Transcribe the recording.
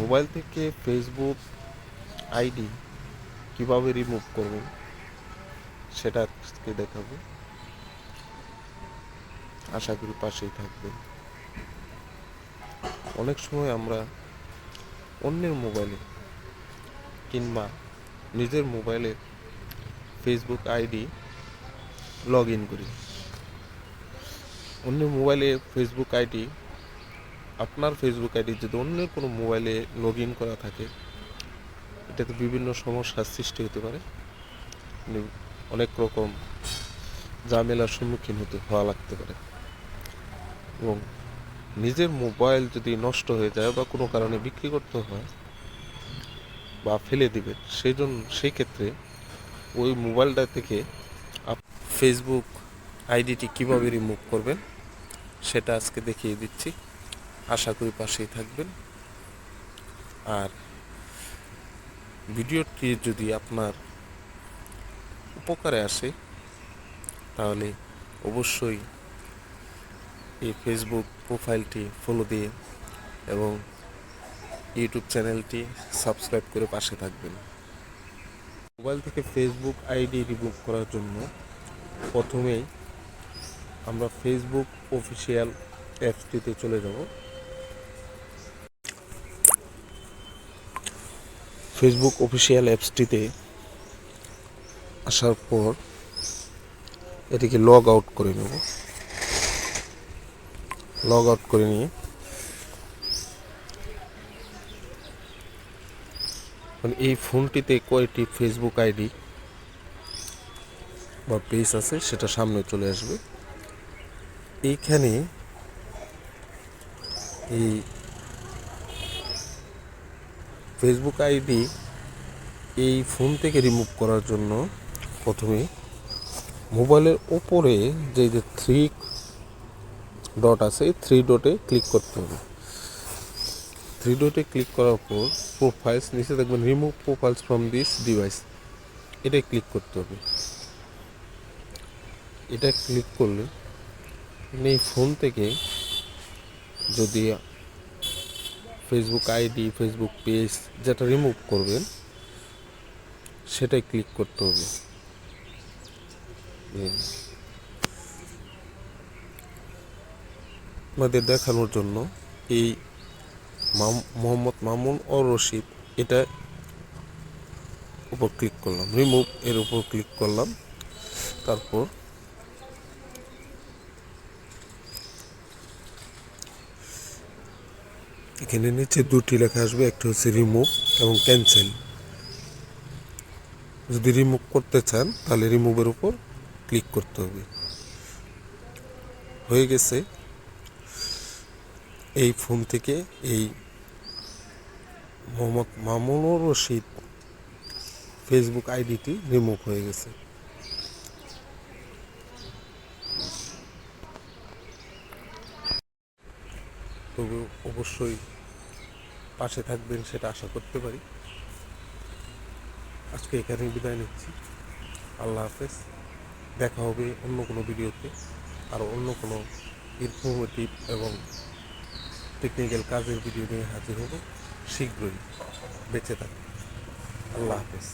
Mobile থেকে Facebook ID কিভাবে remove করবেন সেটা আজকে দেখাবো। আশা করি পাশেই থাকবেন। অনেক সময় আমরা অন্যের মোবাইলে কিংবা নিজের মোবাইলে ফেসবুক আইডি লগ ইন করি। অন্যের মোবাইলে ফেসবুক আইডি, আপনার ফেসবুক আইডি যদি অন্যের কোনো মোবাইলে লগ ইন করা থাকে, এটাতে বিভিন্ন সমস্যার সৃষ্টি হতে পারে। অনেক রকম ঝামেলার সম্মুখীন হওয়া লাগতে পারে এবং নিজের মোবাইল যদি নষ্ট হয়ে যায় বা কোনো কারণে বিক্রি করতে হয় বা ফেলে দিবে, সেই ক্ষেত্রে ওই মোবাইলটা থেকে ফেসবুক আইডিটি কীভাবে রিমুভ করবেন সেটা আজকে দেখিয়ে দিচ্ছি। আশা করি পাশেই থাকবেন। আর ভিডিওটি যদি আপনার উপকারে আসে তাহলে অবশ্যই এই ফেসবুক প্রোফাইলটি ফলো দিয়ে এবং ইউটিউব চ্যানেলটি সাবস্ক্রাইব করে পাশে থাকবেন। মোবাইল থেকে ফেসবুক আইডি রিমুভ করার জন্য প্রথমেই আমরা ফেসবুক অফিসিয়াল অ্যাপসটিতে চলে যাব। ফেসবুক অফিসিয়াল অ্যাপসটিতে আসার পর এটিকে লগ আউট করে নেব। লগ আউট করে নিয়ে এই ফোনটিতে কয়টি ফেসবুক আইডি বা পেজ আছে সেটা সামনে চলে আসবে। এইখানে এই ফেসবুক আইডি এই ফোন থেকে রিমুভ করার জন্য প্রথমে মোবাইলের ওপরে যে থ্রি ডট আছে, এই থ্রি ডটে ক্লিক করতে হবে। থ্রি ডটে ক্লিক করার পর প্রোফাইলস নিচে দেখবেন remove profiles from this device, এটাই ক্লিক করতে হবে। এটা ক্লিক করলে এই ফোন থেকে যদি ফেসবুক আইডি, ফেসবুক পেজ যেটা রিমুভ করবেন সেটাই ক্লিক করতে হবে। আমাদের দেখানোর জন্য এই মোহাম্মদ মামুন ও রশিদ, এটা উপর ক্লিক করলাম, রিমুভ এর উপর ক্লিক করলাম। তারপর এখানে নিচে দুটি লেখা আসবে, একটা হচ্ছে রিমুভ এবং ক্যান্সেল। যদি রিমুভ করতে চান তাহলে রিমুভের উপর ক্লিক করতে হবে। হয়ে গেছে, এই ফোন থেকে এই মোহাম্মদ মামুনুর রশিদ ফেসবুক আইডিটি রিমুভ হয়ে গেছে। তবে অবশ্যই পাশে থাকবেন সেটা আশা করতে পারি। আজকে এখানেই বিদায় নিচ্ছি। আল্লাহ হাফেজ। দেখা হবে অন্য কোনো ভিডিওতে, আর অন্য কোনো ইনফরমেটিভ এবং টেকনিক্যাল কাজের ভিডিও নিয়ে হাজির হব শীঘ্রই। বেঁচে থাকুন। আল্লাহ হাফেজ।